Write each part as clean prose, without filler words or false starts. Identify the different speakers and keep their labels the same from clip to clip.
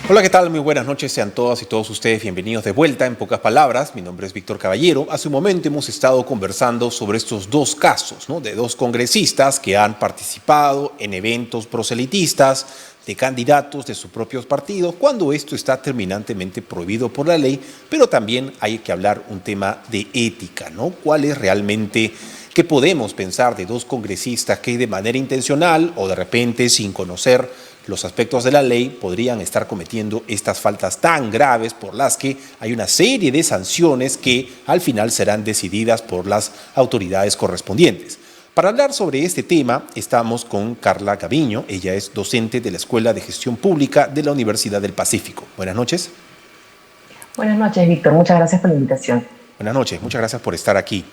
Speaker 1: Hola, ¿qué tal? Muy buenas noches, sean todas y todos ustedes bienvenidos de vuelta. En pocas palabras, mi nombre es Víctor Caballero. Hace un momento hemos estado conversando sobre estos dos casos, ¿no?, de dos congresistas que han participado en eventos proselitistas de candidatos de sus propios partidos, cuando esto está terminantemente prohibido por la ley, pero también hay que hablar un tema de ética, ¿no? ¿Cuál es realmente, qué podemos pensar de dos congresistas que de manera intencional o de repente sin conocer los aspectos de la ley podrían estar cometiendo estas faltas tan graves por las que hay una serie de sanciones que al final serán decididas por las autoridades correspondientes? Para hablar sobre este tema estamos con Carla Gaviño. Ella es docente de la Escuela de Gestión Pública de la Universidad del Pacífico. Buenas noches.
Speaker 2: Buenas noches, Víctor. Muchas gracias por la invitación.
Speaker 1: Buenas noches. Muchas gracias por estar aquí.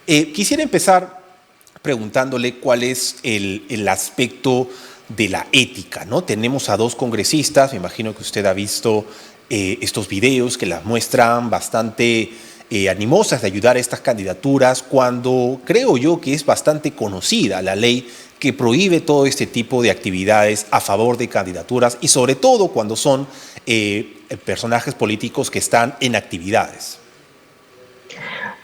Speaker 1: Quisiera empezar preguntándole cuál es el aspecto de la ética, ¿no? Tenemos a dos congresistas, me imagino que usted ha visto estos videos que las muestran bastante animosas de ayudar a estas candidaturas, cuando creo yo que es bastante conocida la ley que prohíbe todo este tipo de actividades a favor de candidaturas y sobre todo cuando son personajes políticos que están en actividades.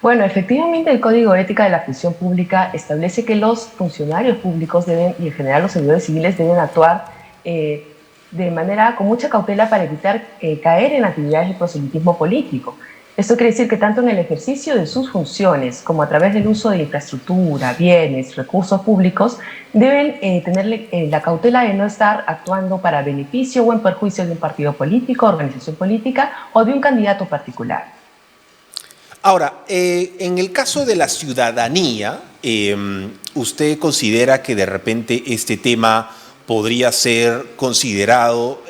Speaker 2: Bueno, efectivamente el Código de Ética de la Función Pública establece que los funcionarios públicos deben, y en general los servidores civiles, deben actuar de manera con mucha cautela para evitar caer en actividades de proselitismo político. Esto quiere decir que tanto en el ejercicio de sus funciones como a través del uso de infraestructura, bienes, recursos públicos, deben tener la cautela de no estar actuando para beneficio o en perjuicio de un partido político, organización política o de un candidato particular.
Speaker 1: Ahora, en el caso de la ciudadanía, ¿usted considera que de repente este tema podría ser considerado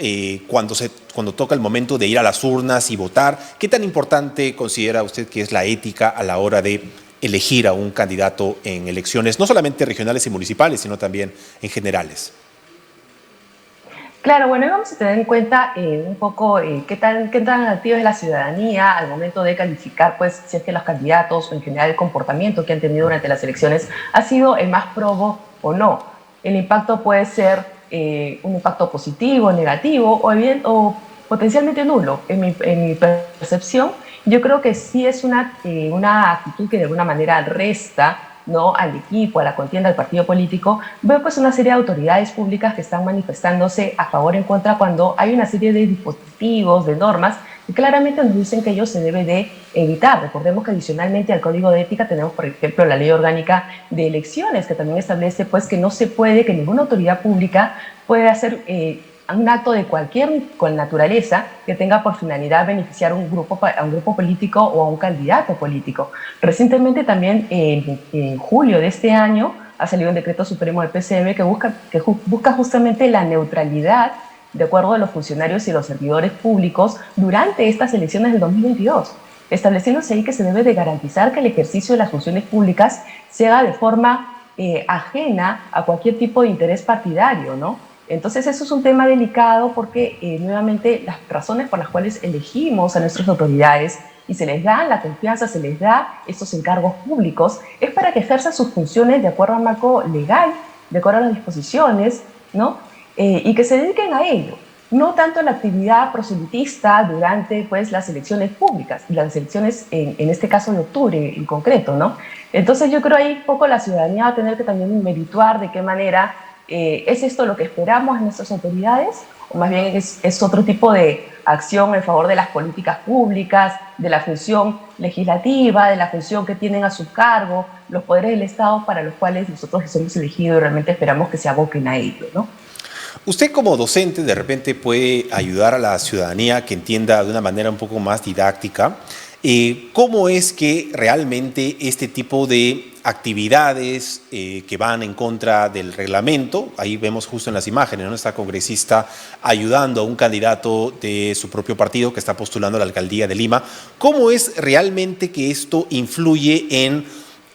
Speaker 1: cuando toca el momento de ir a las urnas y votar? ¿Qué tan importante considera usted que es la ética a la hora de elegir a un candidato en elecciones, no solamente regionales y municipales, sino también en generales?
Speaker 2: Claro, bueno, vamos a tener en cuenta un poco qué tan activa es la ciudadanía al momento de calificar, pues, si es que los candidatos o en general el comportamiento que han tenido durante las elecciones ha sido el más probo o no. El impacto puede ser un impacto positivo, negativo o potencialmente nulo. En mi percepción, yo creo que sí es una actitud que de alguna manera resta, ¿no?, al equipo, a la contienda, al partido político. Veo pues una serie de autoridades públicas que están manifestándose a favor o en contra cuando hay una serie de dispositivos, de normas que claramente nos dicen que ello se debe de evitar. Recordemos que adicionalmente al Código de Ética tenemos, por ejemplo, la Ley Orgánica de Elecciones, que también establece pues que no se puede, que ninguna autoridad pública puede hacer un acto de cualquier naturaleza que tenga por finalidad beneficiar a un grupo político o a un candidato político. Recientemente también, en julio de este año, ha salido un decreto supremo del PCM que busca justamente la neutralidad de acuerdo a los funcionarios y los servidores públicos durante estas elecciones del 2022, estableciéndose ahí que se debe de garantizar que el ejercicio de las funciones públicas se haga de forma ajena a cualquier tipo de interés partidario, ¿no? Entonces eso es un tema delicado porque nuevamente las razones por las cuales elegimos a nuestras autoridades y se les da la confianza, se les da estos encargos públicos, es para que ejerzan sus funciones de acuerdo al marco legal, de acuerdo a las disposiciones, ¿no? Y que se dediquen a ello, no tanto a la actividad proselitista durante pues, las elecciones públicas, las elecciones en este caso de octubre en concreto, ¿no? Entonces yo creo ahí poco la ciudadanía va a tener que también merituar de qué manera ¿es esto lo que esperamos en nuestras autoridades? ¿O más bien es otro tipo de acción en favor de las políticas públicas, de la función legislativa, de la función que tienen a su cargo los poderes del Estado para los cuales nosotros les hemos elegido y realmente esperamos que se aboquen a ello, ¿no?
Speaker 1: Usted como docente de repente puede ayudar a la ciudadanía que entienda de una manera un poco más didáctica cómo es que realmente este tipo de actividades que van en contra del reglamento. Ahí vemos justo en las imágenes, ¿no? Esta congresista ayudando a un candidato de su propio partido que está postulando a la alcaldía de Lima. ¿Cómo es realmente que esto influye en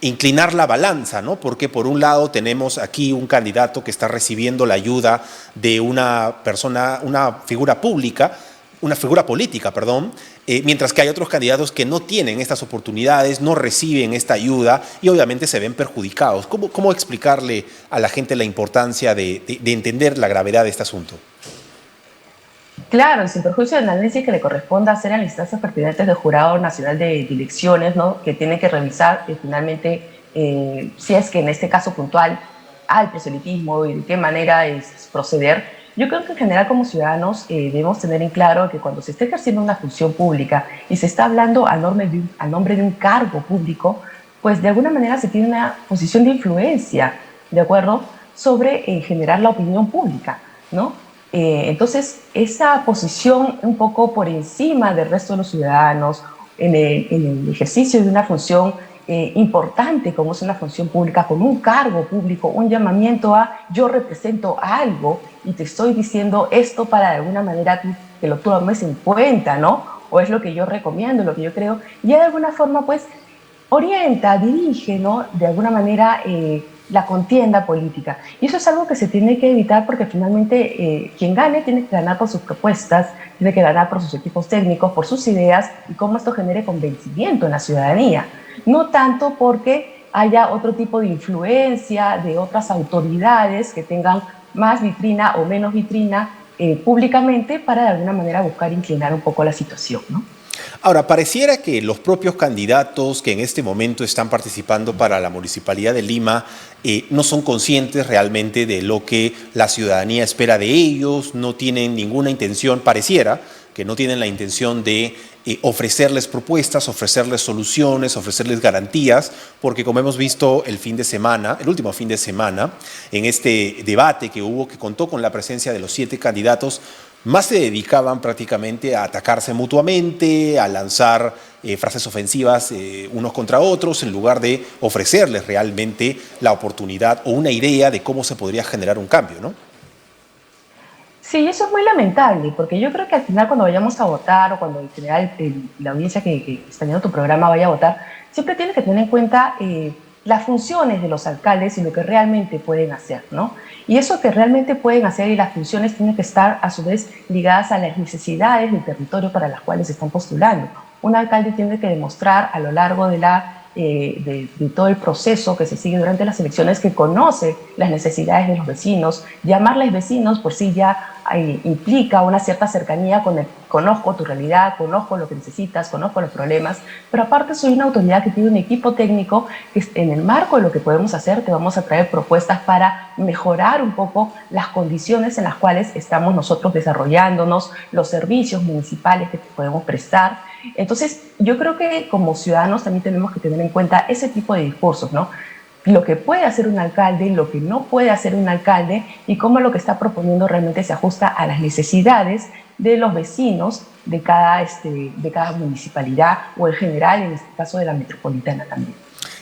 Speaker 1: inclinar la balanza, ¿no? Porque por un lado tenemos aquí un candidato que está recibiendo la ayuda de una persona, una figura pública, una figura política, perdón, mientras que hay otros candidatos que no tienen estas oportunidades, no reciben esta ayuda y obviamente se ven perjudicados. ¿Cómo explicarle a la gente la importancia de entender la gravedad de este asunto?
Speaker 2: Claro, sin perjuicio del análisis que le corresponda hacer a las instancias pertinentes del Jurado Nacional de Elecciones, ¿no? Que tiene que revisar finalmente si es que en este caso puntual hay proselitismo y de qué manera es proceder. Yo creo que en general como ciudadanos debemos tener en claro que cuando se está ejerciendo una función pública y se está hablando a nombre de un cargo público, pues de alguna manera se tiene una posición de influencia, ¿de acuerdo?, sobre generar la opinión pública, ¿no? Entonces, esa posición un poco por encima del resto de los ciudadanos en el ejercicio de una función importante como es una función pública, con un cargo público, un llamamiento a yo represento algo y te estoy diciendo esto para de alguna manera que lo tomes en cuenta, ¿no? O es lo que yo recomiendo, lo que yo creo, y de alguna forma pues orienta, dirige, ¿no? De alguna manera la contienda política. Y eso es algo que se tiene que evitar porque finalmente quien gane tiene que ganar por sus propuestas, tiene que ganar por sus equipos técnicos, por sus ideas y cómo esto genere convencimiento en la ciudadanía. No tanto porque haya otro tipo de influencia de otras autoridades que tengan más vitrina o menos vitrina públicamente para de alguna manera buscar inclinar un poco la situación, ¿no?
Speaker 1: Ahora, pareciera que los propios candidatos que en este momento están participando para la Municipalidad de Lima no son conscientes realmente de lo que la ciudadanía espera de ellos, no tienen ninguna intención, pareciera que no tienen la intención de ofrecerles propuestas, ofrecerles soluciones, ofrecerles garantías, porque como hemos visto el último fin de semana, en este debate que hubo, que contó con la presencia de los 7 candidatos, más se dedicaban prácticamente a atacarse mutuamente, a lanzar frases ofensivas unos contra otros, en lugar de ofrecerles realmente la oportunidad o una idea de cómo se podría generar un cambio, ¿no?
Speaker 2: Sí, eso es muy lamentable, porque yo creo que al final cuando vayamos a votar o cuando en general la audiencia que está viendo tu programa vaya a votar, siempre tiene que tener en cuenta las funciones de los alcaldes y lo que realmente pueden hacer, ¿no? Y eso que realmente pueden hacer y las funciones tienen que estar a su vez ligadas a las necesidades del territorio para las cuales se están postulando. Un alcalde tiene que demostrar a lo largo de todo el proceso que se sigue durante las elecciones que conoce las necesidades de los vecinos. Llamarles vecinos por sí ya implica una cierta cercanía con conozco tu realidad, conozco lo que necesitas, conozco los problemas, pero aparte soy una autoridad que tiene un equipo técnico que en el marco de lo que podemos hacer te vamos a traer propuestas para mejorar un poco las condiciones en las cuales estamos nosotros desarrollándonos, los servicios municipales que podemos prestar. Entonces, yo creo que como ciudadanos también tenemos que tener en cuenta ese tipo de discursos, ¿no? Lo que puede hacer un alcalde, lo que no puede hacer un alcalde y cómo lo que está proponiendo realmente se ajusta a las necesidades de los vecinos de cada municipalidad o en general, en este caso de la metropolitana también.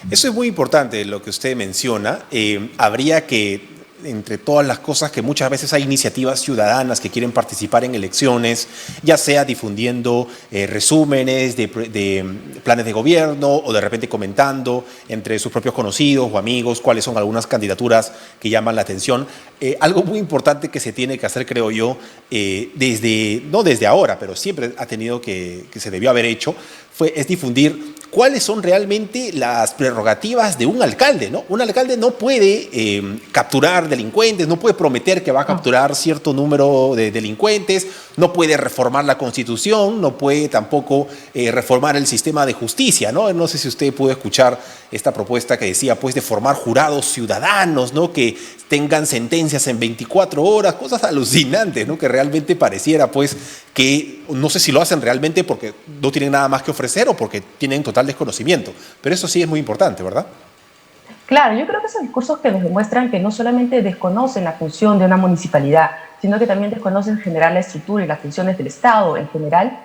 Speaker 1: Eso es muy importante lo que usted menciona. Habría que, entre todas las cosas, que muchas veces hay iniciativas ciudadanas que quieren participar en elecciones, ya sea difundiendo resúmenes de planes de gobierno o de repente comentando entre sus propios conocidos o amigos cuáles son algunas candidaturas que llaman la atención. Algo muy importante que se tiene que hacer, creo yo, no desde ahora, pero siempre ha tenido que se debió haber hecho, es difundir cuáles son realmente las prerrogativas de un alcalde, ¿no? Un alcalde no puede capturar delincuentes, no puede prometer que va a capturar cierto número de delincuentes, no puede reformar la Constitución, no puede tampoco reformar el sistema de justicia, ¿no? No sé si usted pudo escuchar esta propuesta que decía, pues, de formar jurados ciudadanos, ¿no? Que tengan sentencias en 24 horas, cosas alucinantes, ¿no? Que realmente pareciera, pues, que no sé si lo hacen realmente porque no tienen nada más que ofrecer o porque tienen total desconocimiento. Pero eso sí es muy importante, ¿verdad?
Speaker 2: Claro, yo creo que esos discursos que nos demuestran que no solamente desconocen la función de una municipalidad, sino que también desconocen en general la estructura y las funciones del Estado en general,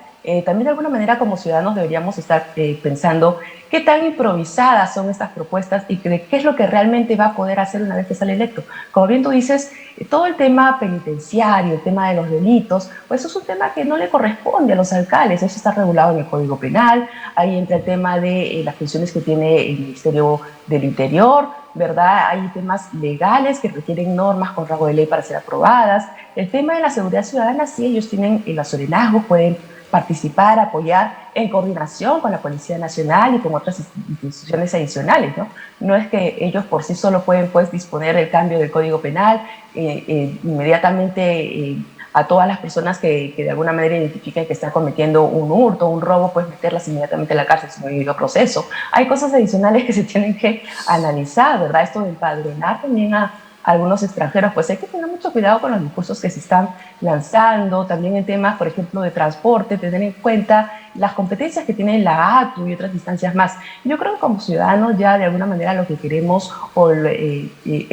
Speaker 2: también de alguna manera como ciudadanos deberíamos estar pensando qué tan improvisadas son estas propuestas y qué es lo que realmente va a poder hacer una vez que sale electo. Como bien tú dices, todo el tema penitenciario, el tema de los delitos, pues eso es un tema que no le corresponde a los alcaldes, eso está regulado en el Código Penal, ahí entra el tema de las funciones que tiene el Ministerio del Interior, ¿verdad? Hay temas legales que requieren normas con rango de ley para ser aprobadas. El tema de la seguridad ciudadana, sí, ellos tienen los serenazgos, pueden participar, apoyar en coordinación con la Policía Nacional y con otras instituciones adicionales, ¿no? No es que ellos por sí solo pueden pues disponer el cambio del Código Penal inmediatamente a todas las personas que de alguna manera identifiquen que están cometiendo un hurto, un robo, pues meterlas inmediatamente en la cárcel sin un debido proceso. Hay cosas adicionales que se tienen que analizar, ¿verdad? Esto de empadronar también a algunos extranjeros, pues hay que tener mucho cuidado con los discursos que se están lanzando, también en temas, por ejemplo, de transporte, tener en cuenta las competencias que tiene la ATU y otras instancias más. Yo creo que como ciudadanos ya de alguna manera lo que queremos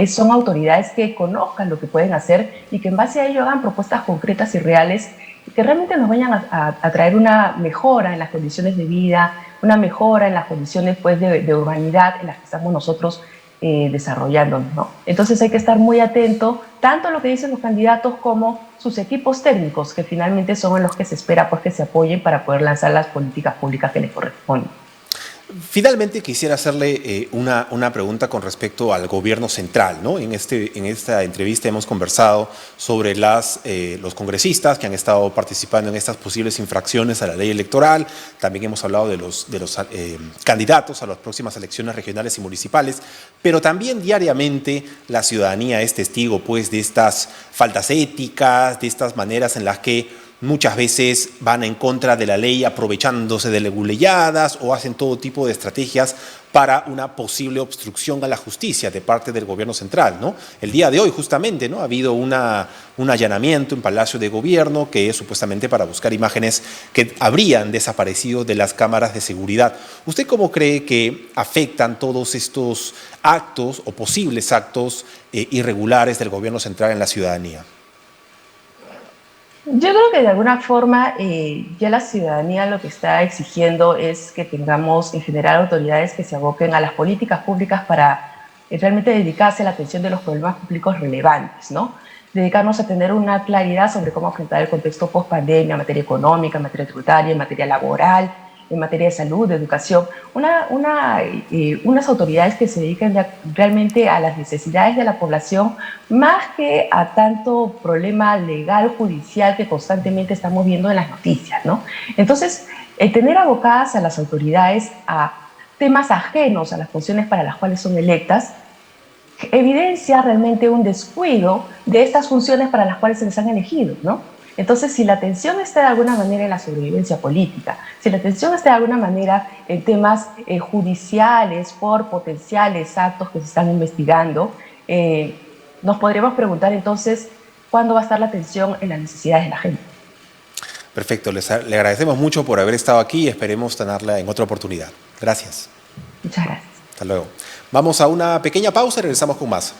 Speaker 2: son autoridades que conozcan lo que pueden hacer y que en base a ello hagan propuestas concretas y reales que realmente nos vayan a traer una mejora en las condiciones de vida, una mejora en las condiciones pues, de urbanidad en las que estamos nosotros desarrollándonos, ¿no? Entonces hay que estar muy atento tanto a lo que dicen los candidatos como sus equipos técnicos, que finalmente son en los que se espera pues, que se apoyen para poder lanzar las políticas públicas que les corresponden.
Speaker 1: Finalmente quisiera hacerle una pregunta con respecto al gobierno central, ¿no? En esta entrevista hemos conversado sobre los congresistas que han estado participando en estas posibles infracciones a la ley electoral. También hemos hablado de los candidatos a las próximas elecciones regionales y municipales, pero también diariamente la ciudadanía es testigo pues, de estas faltas éticas, de estas maneras en las que muchas veces van en contra de la ley aprovechándose de leguleyadas o hacen todo tipo de estrategias para una posible obstrucción a la justicia de parte del gobierno central, ¿no? El día de hoy justamente, ¿no? Ha habido un allanamiento en Palacio de Gobierno que es supuestamente para buscar imágenes que habrían desaparecido de las cámaras de seguridad. ¿Usted cómo cree que afectan todos estos actos o posibles actos irregulares del gobierno central en la ciudadanía?
Speaker 2: Yo creo que de alguna forma ya la ciudadanía lo que está exigiendo es que tengamos en general autoridades que se aboquen a las políticas públicas para realmente dedicarse a la atención de los problemas públicos relevantes, ¿no? Dedicarnos a tener una claridad sobre cómo afrontar el contexto post-pandemia en materia económica, en materia tributaria, en materia laboral, en materia de salud, de educación, unas autoridades que se dediquen realmente a las necesidades de la población más que a tanto problema legal, judicial que constantemente estamos viendo en las noticias, ¿no? Entonces, el tener abocadas a las autoridades a temas ajenos a las funciones para las cuales son electas, evidencia realmente un descuido de estas funciones para las cuales se les han elegido, ¿no? Entonces, si la atención está de alguna manera en la sobrevivencia política, si la atención está de alguna manera en temas judiciales por potenciales actos que se están investigando, nos podríamos preguntar entonces, ¿cuándo va a estar la atención en las necesidades de la gente?
Speaker 1: Perfecto, le agradecemos mucho por haber estado aquí y esperemos tenerla en otra oportunidad. Gracias.
Speaker 2: Muchas gracias.
Speaker 1: Hasta luego. Vamos a una pequeña pausa y regresamos con más.